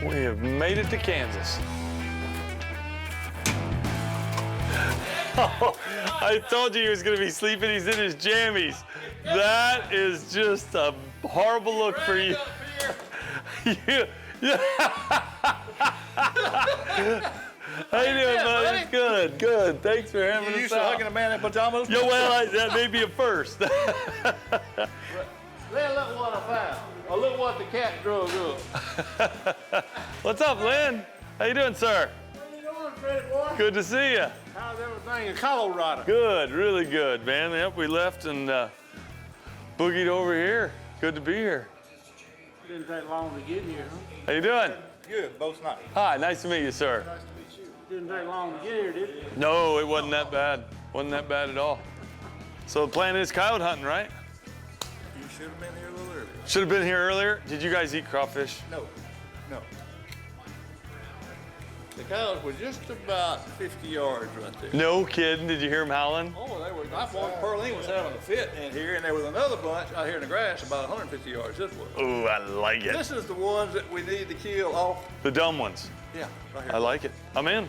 We have made it to Kansas. Oh, I told you he was going to be sleeping. He's in his jammies. That is just a horrible look for you. How you doing, buddy? Good, good. Thanks for having us out. You used to hugging a man in pajamas? Yeah, well, that may be a first. Then look what I found. Or look what the cat drug up. What's up, Lynn? How you doing, sir? How you doing, Freddie boy? Good to see you. How's everything in Colorado? Good, really good, man. Yep, we left and boogied over here. Good to be here. Didn't take long to get here, huh? How you doing? Good, both nice. Hi, nice to meet you, sir. Nice to meet you. Didn't take long to get here, did it? No, it wasn't that bad. Wasn't that bad at all. So the plan is coyote hunting, right? You should have been here a little earlier. Should have been here earlier. Did you guys eat crawfish? No, no. The cows were just about 50 yards right there. No kidding. Did you hear them howling? Oh, they were. I thought Pearline was having a fit in here, and there was another bunch out here in the grass about 150 yards this way. Ooh, I like it. This is the ones that we need to kill off. The dumb ones. Yeah, right here. I like it. I'm in.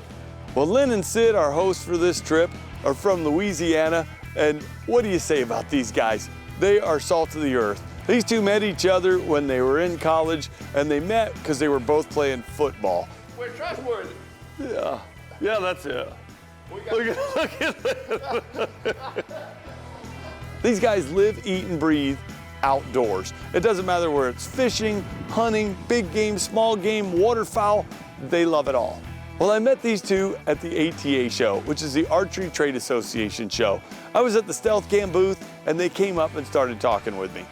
Well, Lynn and Sid, our hosts for this trip, are from Louisiana. And what do you say about these guys? They are salt of the earth. These two met each other when they were in college, and they met because they were both playing football. We're trustworthy. Yeah, yeah, that's it. Look at These guys live, eat, and breathe outdoors. It doesn't matter where it's fishing, hunting, big game, small game, waterfowl, they love it all. Well, I met these two at the ATA show, which is the Archery Trade Association show. I was at the Stealth Cam booth, and they came up and started talking with me.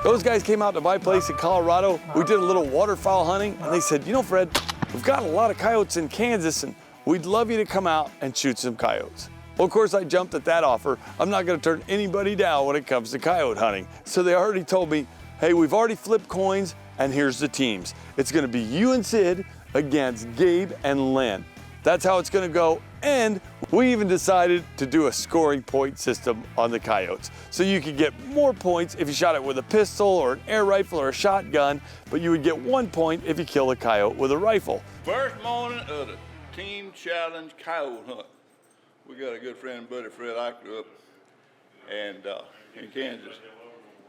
Those guys came out to my place in Colorado. We did a little waterfowl hunting, and they said, you know, Fred, we've got a lot of coyotes in Kansas, and we'd love you to come out and shoot some coyotes. Well, of course, I jumped at that offer. I'm not gonna turn anybody down when it comes to coyote hunting. So they already told me, hey, we've already flipped coins, and here's the teams. It's gonna be you and Sid against Gabe and Lynn. That's how it's gonna go, and we even decided to do a scoring point system on the coyotes. So you could get more points if you shot it with a pistol or an air rifle or a shotgun, but you would get 1 point if you kill a coyote with a rifle. First morning of the team challenge coyote hunt. We got a good friend, buddy Fred Eichler up and in Kansas.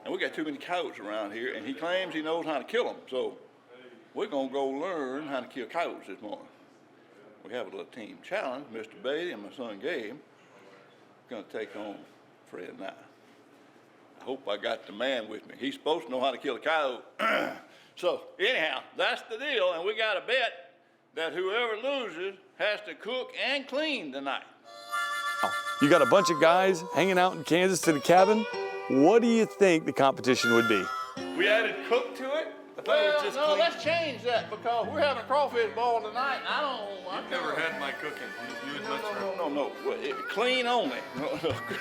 And we got too many coyotes around here, and he claims he knows how to kill them. So we're gonna go learn how to kill coyotes this morning. We have a little team challenge. Mr. Beatty and my son Gabe gonna take on Fred and I. I hope I got the man with me. He's supposed to know how to kill a coyote. So anyhow, that's the deal, and we got a bet that whoever loses has to cook and clean tonight. You got a bunch of guys hanging out in Kansas to the cabin. What do you think the competition would be? We added cook to it? I thought it was just clean. Let's change that because we're having a crawfish ball tonight. I've never had my cooking. No. Clean only.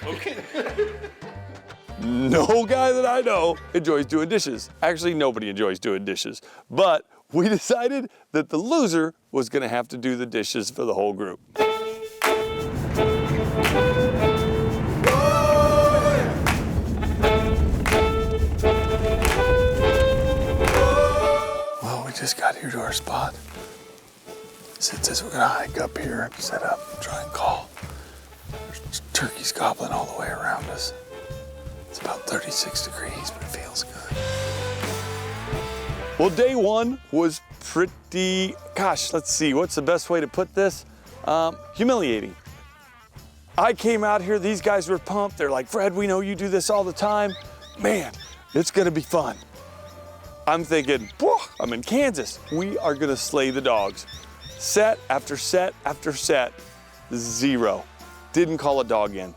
Okay. No guy that I know enjoys doing dishes. Actually, nobody enjoys doing dishes. But we decided that the loser was gonna have to do the dishes for the whole group. Well, we just got here to our spot. Sid says we're gonna hike up here and set up and try and call. There's turkeys gobbling all the way around us. It's about 36 degrees, but it feels good. Well, day one was pretty, gosh, let's see, what's the best way to put this? Humiliating. I came out here, these guys were pumped. They're like, Fred, we know you do this all the time. Man, it's gonna be fun. I'm thinking, I'm in Kansas. We are gonna slay the dogs. Set after set after set, 0. Didn't call a dog in.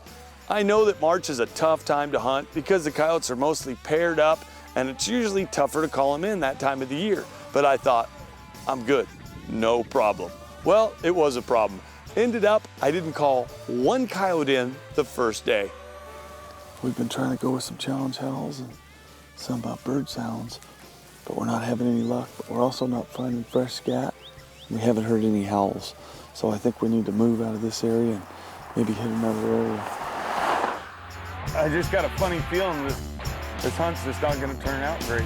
I know that March is a tough time to hunt because the coyotes are mostly paired up and it's usually tougher to call them in that time of the year. But I thought, I'm good, no problem. Well, it was a problem. Ended up, I didn't call one coyote in the first day. We've been trying to go with some challenge howls and some bird sounds, but we're not having any luck. But we're also not finding fresh scat. We haven't heard any howls. So I think we need to move out of this area and maybe hit another area. I just got a funny feeling this hunt's just not gonna turn out great.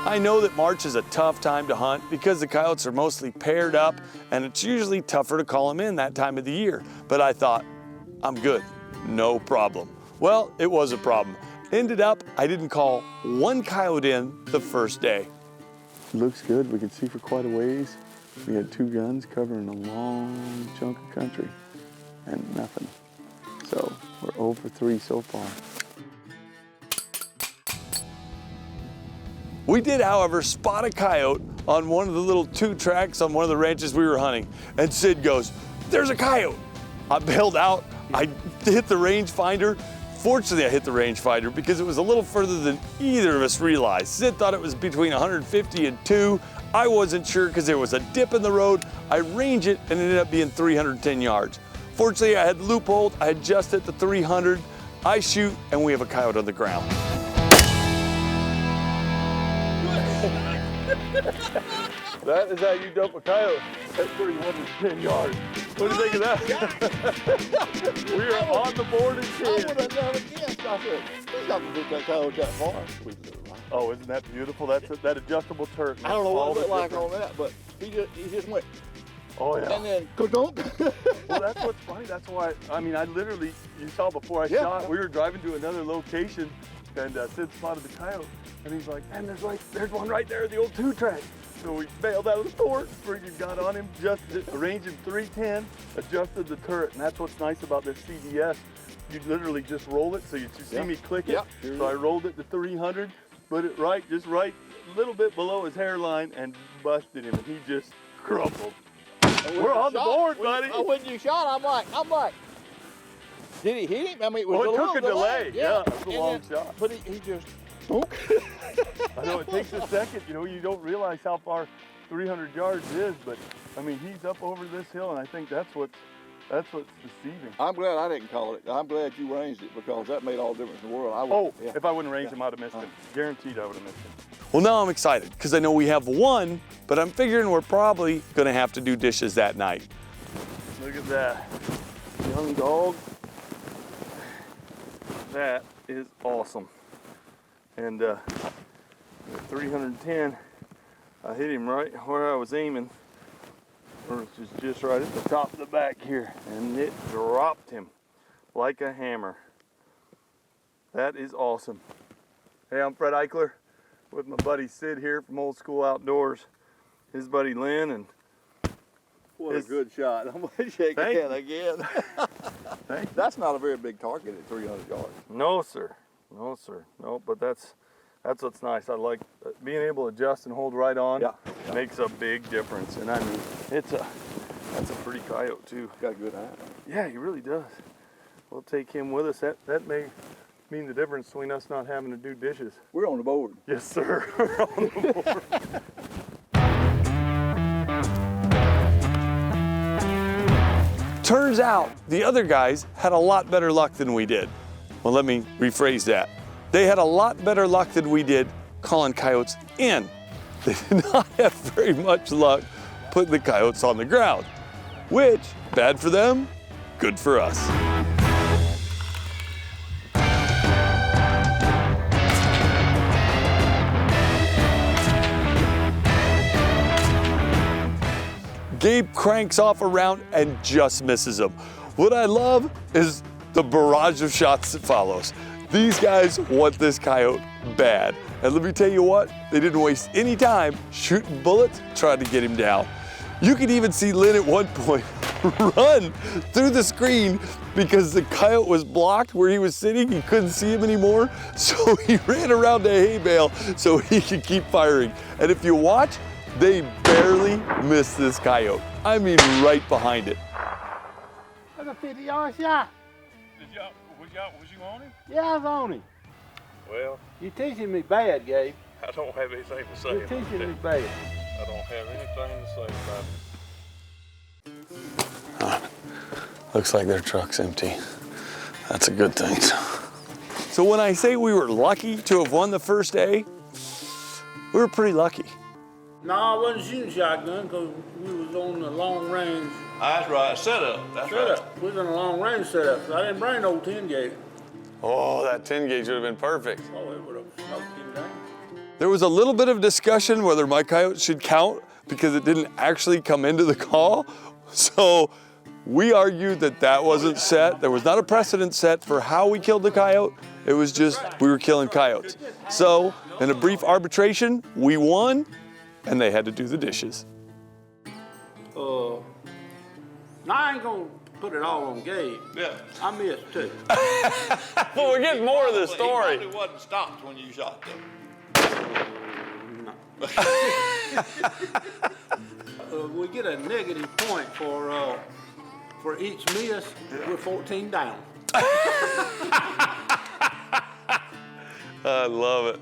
I know that March is a tough time to hunt because the coyotes are mostly paired up and it's usually tougher to call them in that time of the year. But I thought, I'm good, no problem. Well, it was a problem. Ended up, I didn't call one coyote in the first day. Looks good, we can see for quite a ways. We had 2 guns covering a long chunk of country and nothing. So we're 0 for 3 so far. We did, however, spot a coyote on one of the little 2 tracks on one of the ranches we were hunting. And Sid goes, "There's a coyote." I bailed out, I hit the rangefinder. Fortunately, I hit the rangefinder because it was a little further than either of us realized. Sid thought it was between 150 and 2. I wasn't sure because there was a dip in the road. I range it and it ended up being 310 yards. Fortunately, I had loopholed, I had just hit the 300. I shoot and we have a coyote on the ground. That is how you dump a coyote at 310 yards. What do you think of that? We are on the board in 10. I would have never guessed. I said, he's not going to get that coyote that far. Oh, isn't that beautiful? That's that adjustable turret. I don't know what it looked like on that, but he just went. Oh, yeah. And then, ka-dunk. Well, that's what's funny. That's why, I mean, I literally, you saw before I shot, we were driving to another location and Sid spotted the coyote. And he's like, man, there's one right there, the old 2 track. So we bailed out of the fort, freaking got on him, just ranged him 310, adjusted the turret. And that's what's nice about this CDS. You literally just roll it, so you see me click it. So I rolled it to 300, put it just right, a little bit below his hairline and busted him. And he just crumpled. We're on the board, buddy. When you shot, I'm like, did he hit him? I mean, it was it took a delay. Yeah, it was a long shot. But he just, I know it takes a second. You know, you don't realize how far 300 yards is, but I mean, he's up over this hill, and I think that's what's deceiving. I'm glad I didn't call it. I'm glad you ranged it because that made all the difference in the world. If I wouldn't range him, I'd have missed him. Guaranteed I would have missed him. Well, now I'm excited because I know we have 1, but I'm figuring we're probably gonna have to do dishes that night. Look at that, young dog. That is awesome. And 310, I hit him right where I was aiming, which is just right at the top of the back here, and it dropped him like a hammer. That is awesome. Hey, I'm Fred Eichler with my buddy Sid here from Old School Outdoors, his buddy Lynn, and what a good shot. I'm gonna shake your hand again. That's not a very big target at 300 yards. No, sir. No, sir. No, but that's what's nice. I like being able to adjust and hold right on. Yeah. Makes a big difference. And I mean, that's a pretty coyote too. Got a good eye. Yeah, he really does. We'll take him with us. That may mean the difference between us not having to do dishes. We're on the board. Yes, sir. We're on the board. Turns out the other guys had a lot better luck than we did. Well, let me rephrase that. They had a lot better luck than we did calling coyotes in. They did not have very much luck putting the coyotes on the ground, which, bad for them, good for us. Gabe cranks off a round and just misses him. What I love is the barrage of shots that follows. These guys want this coyote bad. And let me tell you what, they didn't waste any time shooting bullets trying to get him down. You could even see Lynn at one point run through the screen because the coyote was blocked where he was sitting. He couldn't see him anymore. So he ran around the hay bale so he could keep firing. And if you watch, they barely missed this coyote. I mean, right behind it. That's a 50-yard shot. Was you on him? Yeah, I was on him. Well, You're teaching me bad, Gabe. I don't have anything to say You're about teaching that. me bad. I don't have anything to say about it. Looks like their truck's empty. That's a good thing. So when I say we were lucky to have won the first day, we were pretty lucky. No, I wasn't shooting shotgun because we was on the long range That's right. Setup. That's right. setup. We was in a long range setup, so I didn't bring no 10 gauge. Oh, that 10 gauge would have been perfect. Oh, it would have smoked him down. There was a little bit of discussion whether my coyote should count because it didn't actually come into the call. So we argued that that wasn't set. There was not a precedent set for how we killed the coyote. It was just we were killing coyotes. So in a brief arbitration, we won and they had to do the dishes. Now I ain't gonna put it all on Gabe. Yeah. I missed too. Well, we're getting more of the story. He probably wasn't stopped when you shot them. We get a negative point for each miss. We're 14 down. I love it.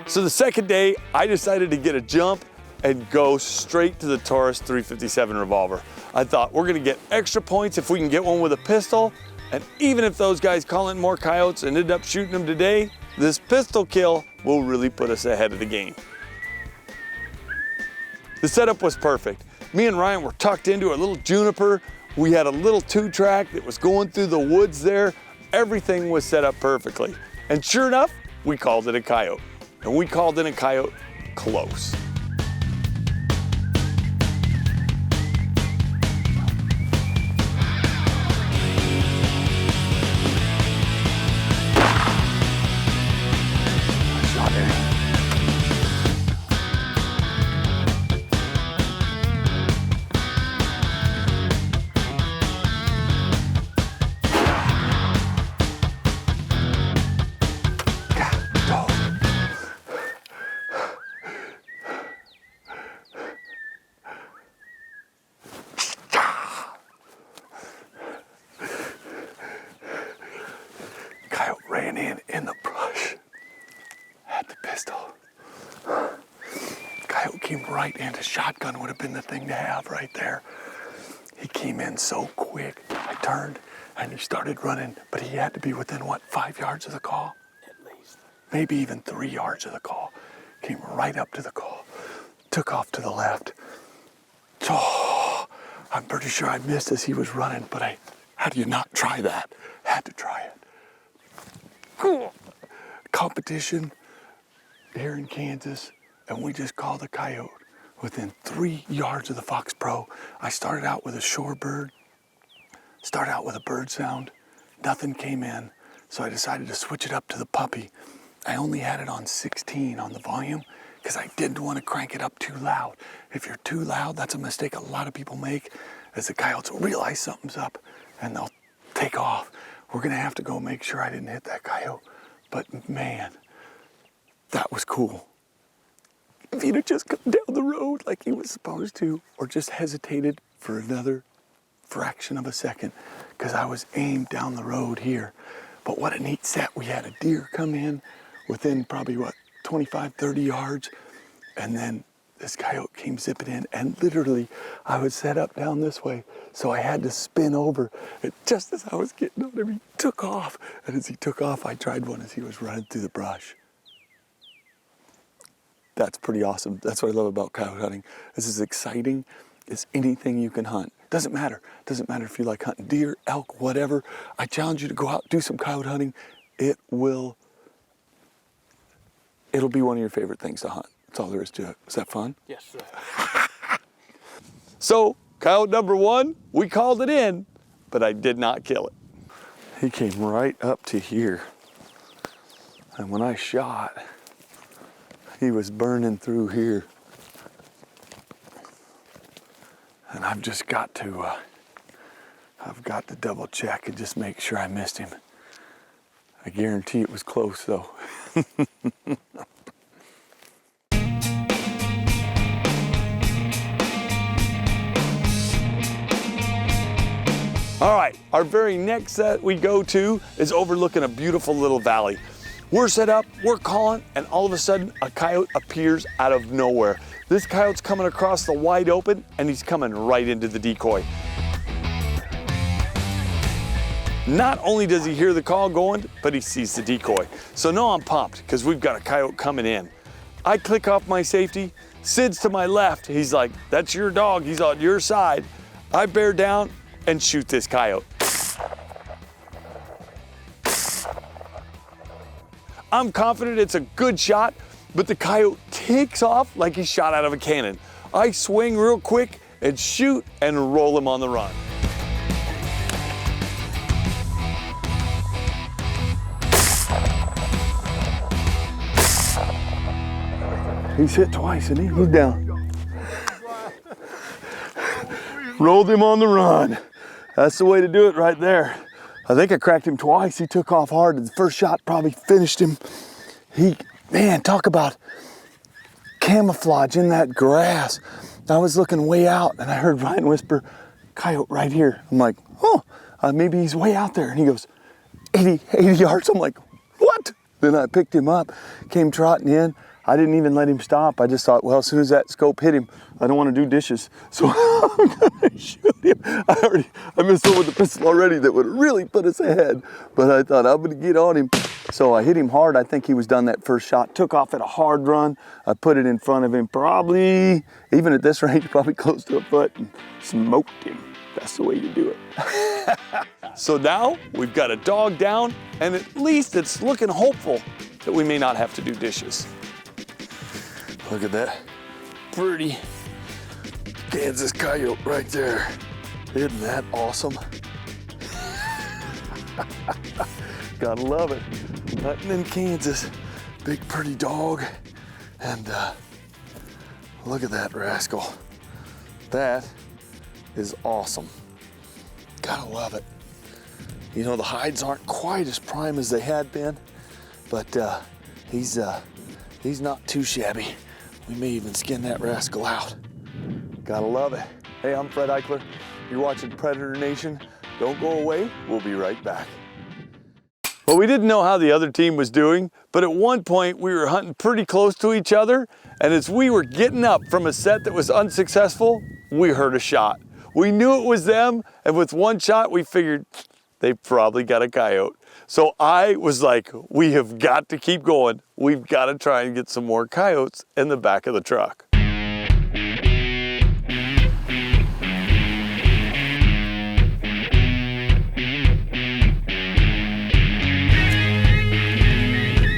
So the second day, I decided to get a jump and go straight to the Taurus 357 revolver. I thought we're gonna get extra points if we can get one with a pistol, and even if those guys call in more coyotes and end up shooting them today, this pistol kill will really put us ahead of the game. The setup was perfect. Me and Ryan were tucked into a little juniper. We had a little 2-track that was going through the woods there. Everything was set up perfectly. And sure enough, we called it a coyote. And we called in a coyote close. Shot in. Coyote ran in the brush. Had the pistol. Coyote came right in. A shotgun would have been the thing to have right there. He came in so quick. I turned and he started running, but he had to be within, what, 5 yards of the call? At least. Maybe even 3 yards of the call. Came right up to the call. Took off to the left. Oh, I'm pretty sure I missed as he was running, but how do you not try that? Had to try it. Cool. Competition here in Kansas, and we just called a coyote within 3 yards of the Fox Pro. I started out with a shorebird, started out with a bird sound. Nothing came in, so I decided to switch it up to the puppy. I only had it on 16 on the volume because I didn't want to crank it up too loud. If you're too loud, that's a mistake a lot of people make, as the coyotes will realize something's up and they'll take off. We're gonna have to go make sure I didn't hit that coyote. But man, that was cool. If he'd have just come down the road like he was supposed to, or just hesitated for another fraction of a second, because I was aimed down the road here. But what a neat set. We had a deer come in within probably, 25, 30 yards, and then this coyote came zipping in, and literally I was set up down this way, so I had to spin over. And just as I was getting on him, he took off. And as he took off, I tried one as he was running through the brush. That's pretty awesome. That's what I love about coyote hunting. This is exciting. It's anything you can hunt. Doesn't matter. Doesn't matter if you like hunting deer, elk, whatever. I challenge you to go out, do some coyote hunting. It'll be one of your favorite things to hunt. That's all there is to it. Is that fun? Yes, sir. So, coyote number 1, we called it in, but I did not kill it. He came right up to here. And when I shot, he was burning through here. And I've just got to, double check and just make sure I missed him. I guarantee it was close though. All right, our very next set we go to is overlooking a beautiful little valley. We're set up, we're calling, and all of a sudden a coyote appears out of nowhere. This coyote's coming across the wide open and he's coming right into the decoy. Not only does he hear the call going, but he sees the decoy. So now I'm pumped because we've got a coyote coming in. I click off my safety. Sid's to my left. He's like, that's your dog. He's on your side. I bear down and shoot this coyote. I'm confident it's a good shot, but the coyote takes off like he's shot out of a cannon. I swing real quick and shoot and roll him on the run. He's hit twice, isn't he? He's down. Rolled him on the run. That's the way to do it right there. I think I cracked him twice. He took off hard. The first shot probably finished him. Man, talk about camouflage in that grass. I was looking way out and I heard Ryan whisper, coyote right here. I'm like, oh, maybe he's way out there. And he goes, 80 yards. I'm like, what? Then I picked him up, came trotting in. I didn't even let him stop. I just thought, well, as soon as that scope hit him, I don't want to do dishes. So I'm gonna shoot him. I missed one with the pistol already that would really put us ahead. But I thought I'm gonna get on him. So I hit him hard. I think he was done that first shot. Took off at a hard run. I put it in front of him, probably, even at this range, probably close to a foot, and smoked him. That's the way you do it. So now we've got a dog down, and at least it's looking hopeful that we may not have to do dishes. Look at that pretty Kansas coyote right there. Isn't that awesome? Gotta love it. Hunting in Kansas. Big pretty dog. And look at that rascal. That is awesome. Gotta love it. You know, the hides aren't quite as prime as they had been, but he's not too shabby. We may even skin that rascal out. Gotta love it. Hey, I'm Fred Eichler. You're watching Predator Nation. Don't go away. We'll be right back. Well, we didn't know how the other team was doing, but at one point we were hunting pretty close to each other, and as we were getting up from a set that was unsuccessful, we heard a shot. We knew it was them, and with one shot we figured they probably got a coyote. So I was like, we have got to keep going. We've got to try and get some more coyotes in the back of the truck.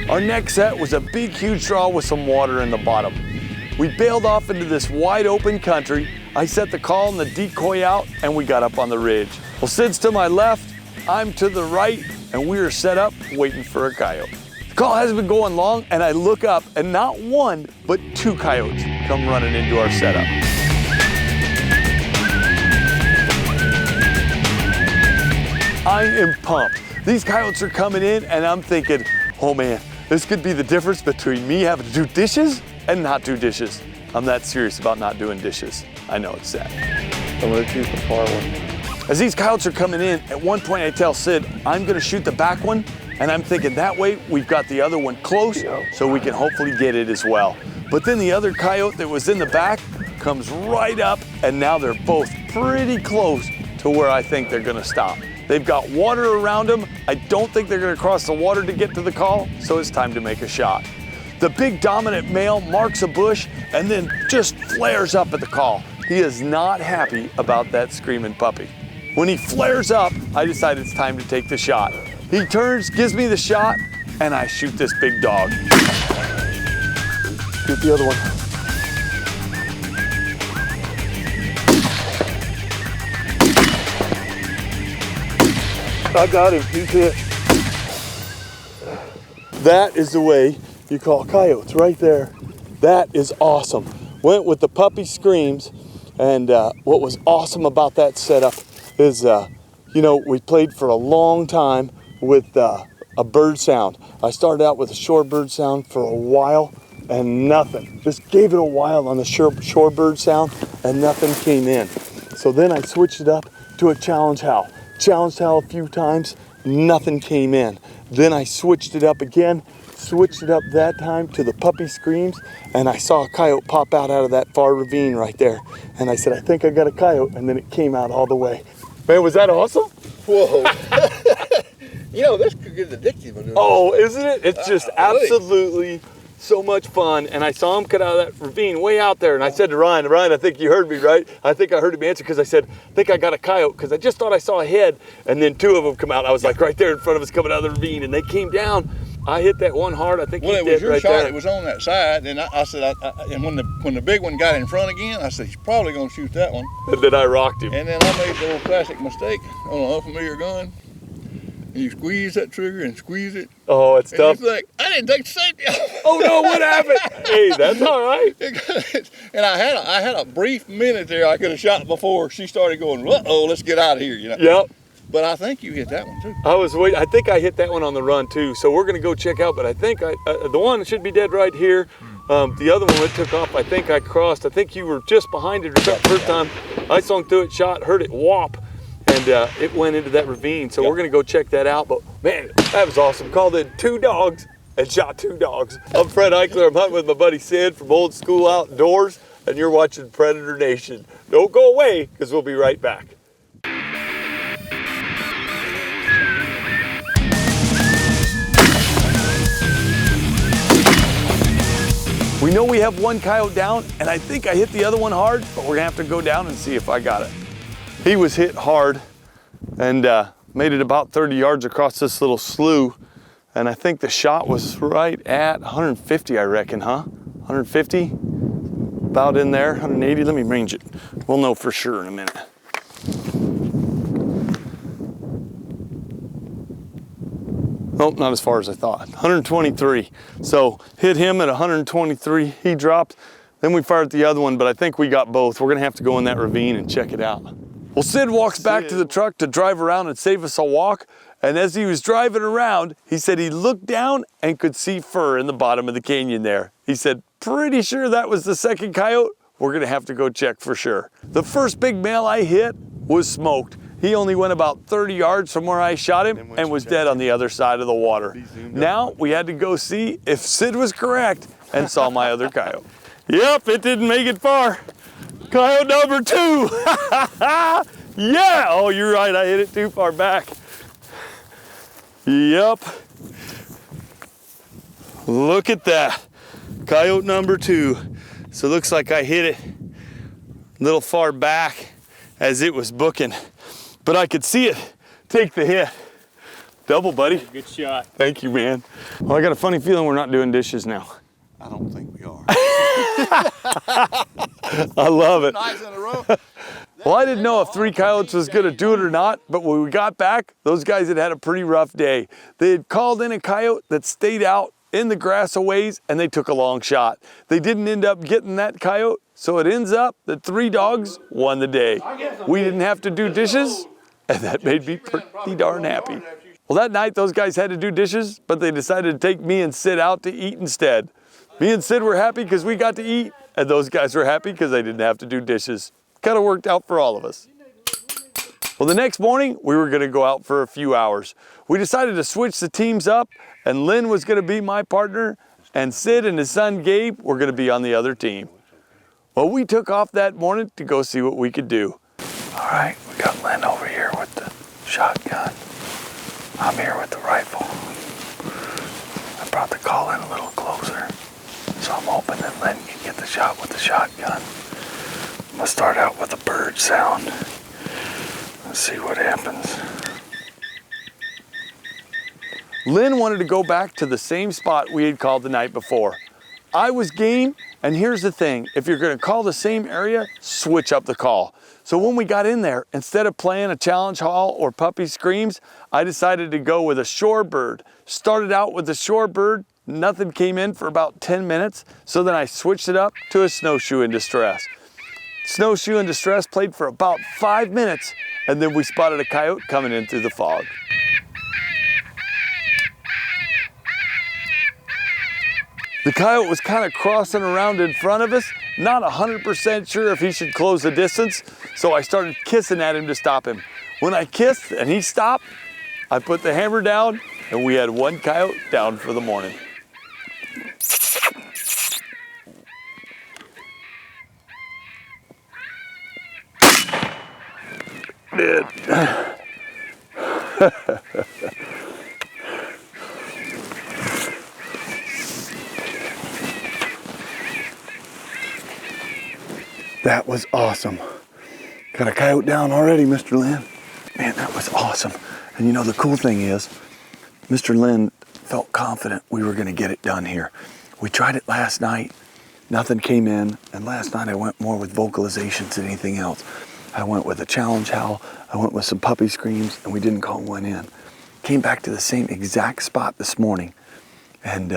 Our next set was a big, huge draw with some water in the bottom. We bailed off into this wide open country. I set the call and the decoy out, and we got up on the ridge. Well, Sid's to my left, I'm to the right, and we are set up waiting for a coyote. The call hasn't been going long, and I look up, and not one, but two coyotes come running into our setup. I am pumped. These coyotes are coming in, and I'm thinking, oh man, this could be the difference between me having to do dishes and not do dishes. I'm that serious about not doing dishes. I know it's sad. I'm gonna choose the far one. As these coyotes are coming in, at one point I tell Sid, I'm gonna shoot the back one, and I'm thinking that way we've got the other one close, so we can hopefully get it as well. But then the other coyote that was in the back comes right up, and now they're both pretty close to where I think they're gonna stop. They've got water around them. I don't think they're gonna cross the water to get to the call, so it's time to make a shot. The big dominant male marks a bush and then just flares up at the call. He is not happy about that screaming puppy. When he flares up, I decide it's time to take the shot. He turns, gives me the shot, and I shoot this big dog. Shoot the other one. I got him, he's hit. That is the way you call coyotes, right there. That is awesome. Went with the puppy screams, and what was awesome about that setup is, you know, we played for a long time with a bird sound. I started out with a shorebird sound for a while and nothing. Just gave it a while on the shorebird sound and nothing came in. So then I switched it up to a challenge howl. Challenged howl a few times, nothing came in. Then I switched it up again, switched it up that time to the puppy screams, and I saw a coyote pop out of that far ravine right there. And I said, I think I got a coyote, and then it came out all the way. Man, was that awesome? Whoa. You know, this could get addictive. Oh, isn't it? It's just absolutely so much fun, and I saw him cut out of that ravine way out there, and I said to Ryan, I think you heard me, right? I think I heard him answer, because I said, I think I got a coyote, because I just thought I saw a head, and then two of them come out. I was like right there in front of us coming out of the ravine, and they came down. I hit that one hard. I think Well, he it was did your right shot. there. It was on that side, and I said, and when the big one got in front again, I said, he's probably gonna shoot that one. And then I rocked him. And then I made the old classic mistake on an unfamiliar gun. And you squeeze that trigger and squeeze it. Oh, it's And tough. it's like, I didn't take the safety off. Oh no, what happened? Hey, that's all right. And I had a brief minute there I could have shot before she started going, uh-oh, let's get out of here, you know. Yep. But I think you hit that one too. I was waiting. I think I hit that one on the run too. So we're gonna go check out. But I think the one should be dead right here. The other one that took off, I think I crossed. I think you were just behind it or something. First time I swung through it, shot, heard it whop, and it went into that ravine. So we're gonna go check that out. But man, that was awesome. Called in 2 dogs and shot 2 dogs. I'm Fred Eichler. I'm hunting with my buddy Sid from Old School Outdoors, and you're watching Predator Nation. Don't go away, because we'll be right back. We know we have 1 coyote down, and I think I hit the other one hard, but we're gonna have to go down and see if I got it. He was hit hard and made it about 30 yards across this little slough, and I think the shot was right at 150, I reckon, huh? 150? About in there, 180, let me range it. We'll know for sure in a minute. Nope, not as far as I thought. 123. So hit him at 123. He dropped. Then we fired the other one, but I think we got both. We're gonna have to go in that ravine and check it out. Well, Sid walks back to the truck to drive around and save us a walk. And as he was driving around, he said he looked down and could see fur in the bottom of the canyon there. He said, pretty sure that was the second coyote. We're gonna have to go check for sure. The first big male I hit was smoked. He only went about 30 yards from where I shot him and was dead on the other side of the water. Now we had to go see if Sid was correct and saw my other coyote. Yep, it didn't make it far. Coyote number 2. Yeah, oh, you're right, I hit it too far back. Yep. Look at that. Coyote number 2. So it looks like I hit it a little far back as it was booking. But I could see it take the hit. Double, buddy. Good shot. Thank you, man. Well, I got a funny feeling we're not doing dishes now. I don't think we are. I love it. Nice in a row. Well, I didn't know if 3 coyotes was gonna do it or not, but when we got back, those guys had had a pretty rough day. They had called in a coyote that stayed out in the grass a ways, and they took a long shot. They didn't end up getting that coyote, so it ends up that 3 dogs won the day. We didn't have to do dishes, and that made me pretty darn happy. Well, that night, those guys had to do dishes, but they decided to take me and Sid out to eat instead. Me and Sid were happy because we got to eat, and those guys were happy because they didn't have to do dishes. Kind of worked out for all of us. Well, the next morning, we were gonna go out for a few hours. We decided to switch the teams up, and Lynn was gonna be my partner, and Sid and his son Gabe were gonna be on the other team. Well, we took off that morning to go see what we could do. All right, we got Lynn over here with the shotgun. I'm here with the rifle. I brought the call in a little closer, so I'm hoping that Lynn can get the shot with the shotgun. I'm gonna start out with a bird sound. Let's see what happens. Lynn wanted to go back to the same spot we had called the night before. I was game, and here's the thing. If you're gonna call the same area, switch up the call. So when we got in there, instead of playing a challenge haul or puppy screams, I decided to go with a shorebird. Started out with the shorebird, nothing came in for about 10 minutes, so then I switched it up to a snowshoe in distress. Snowshoe in distress played for about 5 minutes, and then we spotted a coyote coming in through the fog. The coyote was kind of crossing around in front of us, not 100% sure if he should close the distance, so I started kissing at him to stop him. When I kissed and he stopped, I put the hammer down, and we had 1 coyote down for the morning. Did. That was awesome. Got a coyote down already, Mr. Lynn. Man, that was awesome. And you know, the cool thing is, Mr. Lynn felt confident we were gonna get it done here. We tried it last night, nothing came in, and last night I went more with vocalizations than anything else. I went with a challenge howl, I went with some puppy screams, and we didn't call one in. Came back to the same exact spot this morning and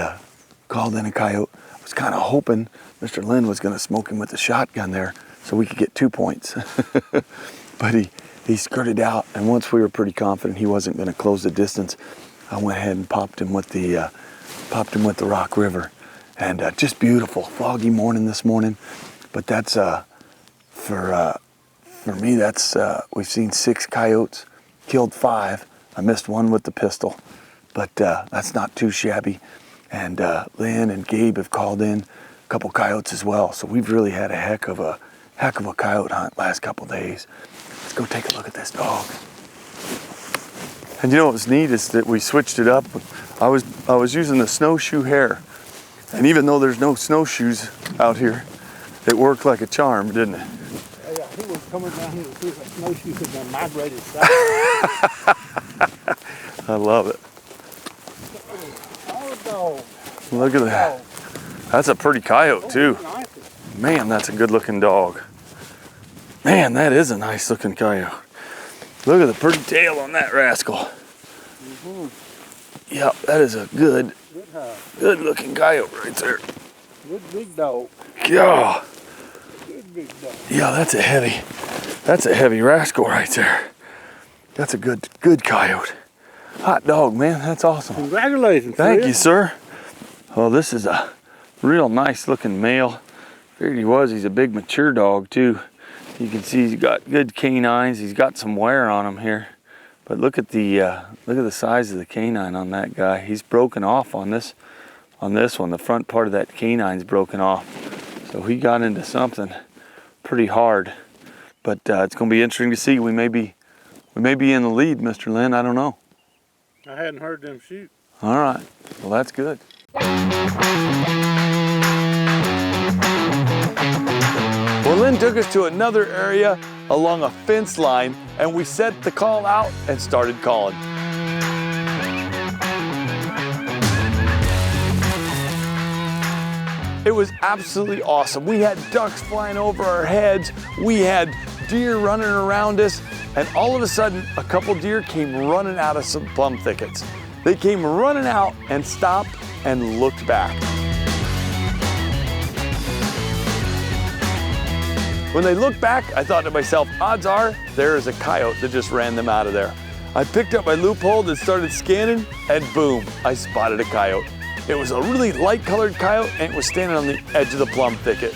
called in a coyote. I was kind of hoping Mr. Lynn was gonna smoke him with the shotgun there so we could get 2 points. But he skirted out, and once we were pretty confident he wasn't gonna close the distance, I went ahead and popped him with the Rock River. And just beautiful, foggy morning this morning. But that's, for me, that's, we've seen 6 coyotes, killed 5. I missed one with the pistol, but that's not too shabby. And Lynn and Gabe have called in a couple coyotes as well. So we've really had a heck of a coyote hunt last couple days. Let's go take a look at this dog. And you know what's neat is that we switched it up. I was using the snowshoe hare. And even though there's no snowshoes out here, it worked like a charm, didn't it? Yeah, he was coming down here to see if the snowshoes had been migrated south. I love it. Oh, dog. Look at that. That's a pretty coyote too. Man, that's a good looking dog. Man, that is a nice looking coyote. Look at the pretty tail on that rascal. Yep, that is a good looking coyote right there. Good big dog. Yeah. Good big dog. Yeah, that's a heavy rascal right there. That's a good coyote. Hot dog, man, that's awesome. Congratulations. Thank Fred. you, sir. Well, this is a real nice looking male. Figured he was, he's a big mature dog too. You can see he's got good canines. He's got some wear on him here. But look at the size of the canine on that guy. He's broken off on this one. The front part of that canine's broken off. So he got into something pretty hard. But it's gonna be interesting to see. We may be in the lead, Mr. Lynn, I don't know. I hadn't heard them shoot. All right, well that's good. Well, Lynn took us to another area along a fence line, and we set the call out and started calling. It was absolutely awesome. We had ducks flying over our heads, we had deer running around us, and all of a sudden, a couple deer came running out of some plum thickets. They came running out and stopped and looked back. When they looked back, I thought to myself, odds are there is a coyote that just ran them out of there. I picked up my loophole and started scanning, and boom, I spotted a coyote. It was a really light-colored coyote, and it was standing on the edge of the plum thicket.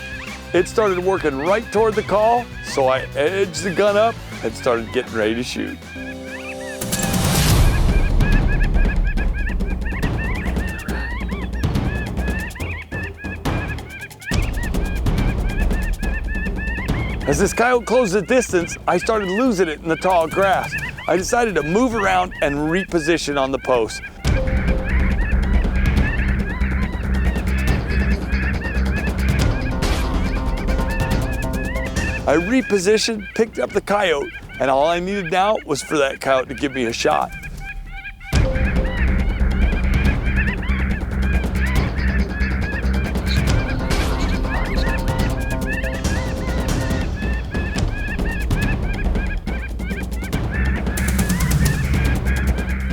It started working right toward the call, so I edged the gun up and started getting ready to shoot. As this coyote closed the distance, I started losing it in the tall grass. I decided to move around and reposition on the post. I repositioned, picked up the coyote, and all I needed now was for that coyote to give me a shot.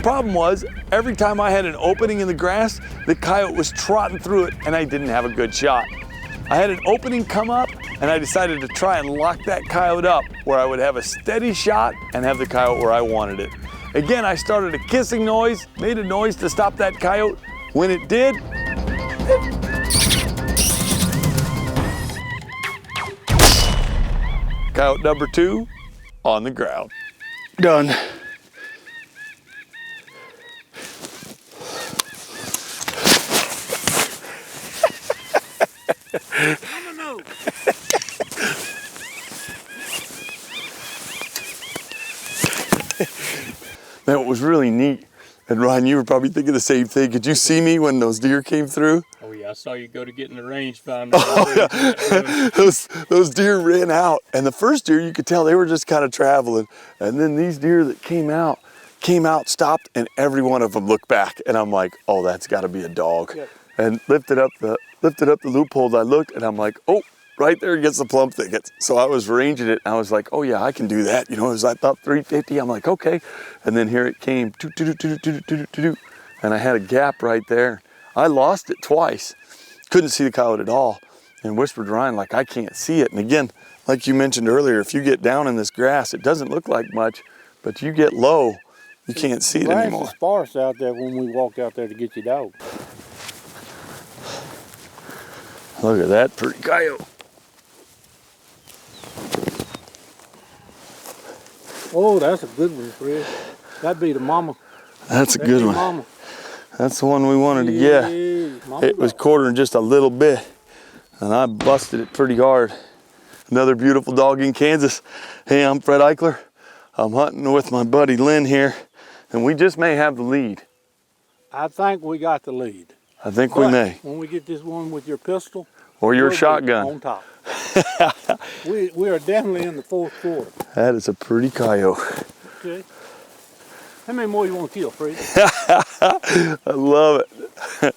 Problem was, every time I had an opening in the grass, the coyote was trotting through it and I didn't have a good shot. I had an opening come up and I decided to try and lock that coyote up where I would have a steady shot and have the coyote where I wanted it. Again, I started a kissing noise, made a noise to stop that coyote. When it did, coyote number 2 on the ground. Done. Man, it was really neat. And Ryan, you were probably thinking the same thing. Could you see me when those deer came through? Oh yeah. I saw you go to get in the rangefinder. Those deer ran out, and the first deer you could tell they were just kind of traveling, and then these deer that came out, stopped, and every one of them looked back, and I'm like, oh, that's got to be a dog. Yep. And lifted up the loophole. I looked, and I'm like, oh, right there against the plum thickets. So I was ranging it, and I was like, oh yeah, I can do that. You know, it was about 350. I'm like, okay. And then here it came, and I had a gap right there. I lost it twice. Couldn't see the coyote at all, and whispered to Ryan, like, I can't see it. And again, like you mentioned earlier, if you get down in this grass, it doesn't look like much, but you get low, you can't see it anymore. Grass is sparse out there when we walk out there to get your dog. Look at that pretty coyote. Oh, that's a good one, Fred. That'd be the mama. That's a good one. Mama. That's the one we wanted to get. Mama It was dog. quartering just a little bit, and I busted it pretty hard. Another beautiful dog in Kansas. Hey, I'm Fred Eichler. I'm hunting with my buddy Lynn here, and we just may have the lead. I think we got the lead. I think we But may. when we get this one with your pistol, Or your we'll be shotgun. on top. we are definitely in the fourth quarter. That is a pretty coyote. Okay. How many more you want to kill, Fred? I love it.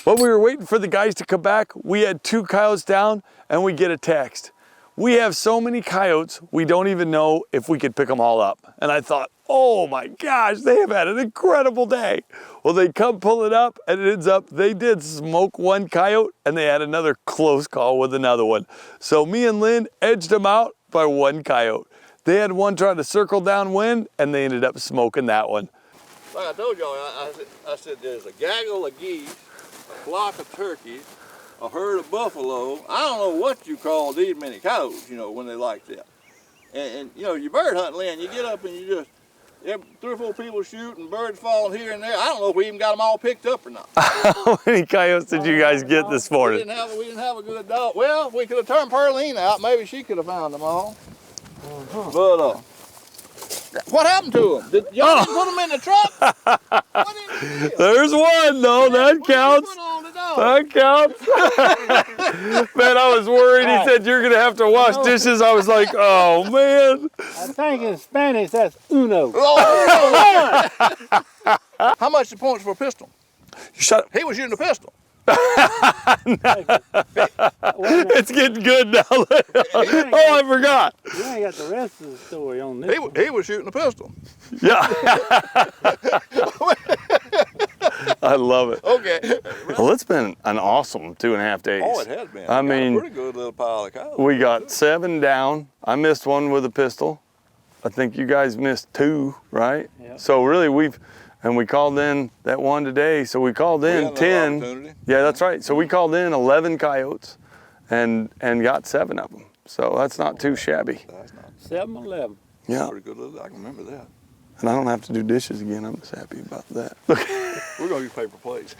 While we were waiting for the guys to come back, we had 2 coyotes down, and we get a text. We have so many coyotes, we don't even know if we could pick them all up. And I thought, oh my gosh, they have had an incredible day. Well, they come pull it up, and it ends up they did smoke one coyote, and they had another close call with another one. So me and Lynn edged them out by 1 coyote. They had one trying to circle downwind, and they ended up smoking that one. Like I told y'all, I said there's a gaggle of geese, a flock of turkeys, a herd of buffalo. I don't know what you call these many coyotes, you know, when they like that. And you know, you bird hunt, Lynn, you get up and you just, 3 or 4 people shooting, birds falling here and there. I don't know if we even got them all picked up or not. How many coyotes did you guys get this morning? We didn't have a good dog. Well, we could have turned Pearline out. Maybe she could have found them all. But what happened to them? Did y'all put them in the truck? What did you do? There's one though, that counts. What did you put on the dog? That counts. Man, I was worried. He said you're gonna have to wash dishes. I was like, oh man. I think in Spanish that's uno. How much the points for a pistol? You shut up. He was using a pistol. It's getting good now. Oh, I forgot. You ain't got the rest of the story on this. He was shooting a pistol. Yeah. I love it. Okay. Well, it's been an awesome 2.5 days. Oh, it has been. I We got a mean, pretty good little pile of cows. we got 7 down. I missed one with a pistol. I think you guys missed 2, right? Yeah. So really we called in that one today. So we called in had another 10. opportunity. Yeah, that's right. So we called in 11 coyotes and got 7 of them. So that's not too shabby. That's not 7-11. Yeah. pretty good little. I can remember that. And I don't have to do dishes again. I'm just happy about that. We're gonna use paper plates.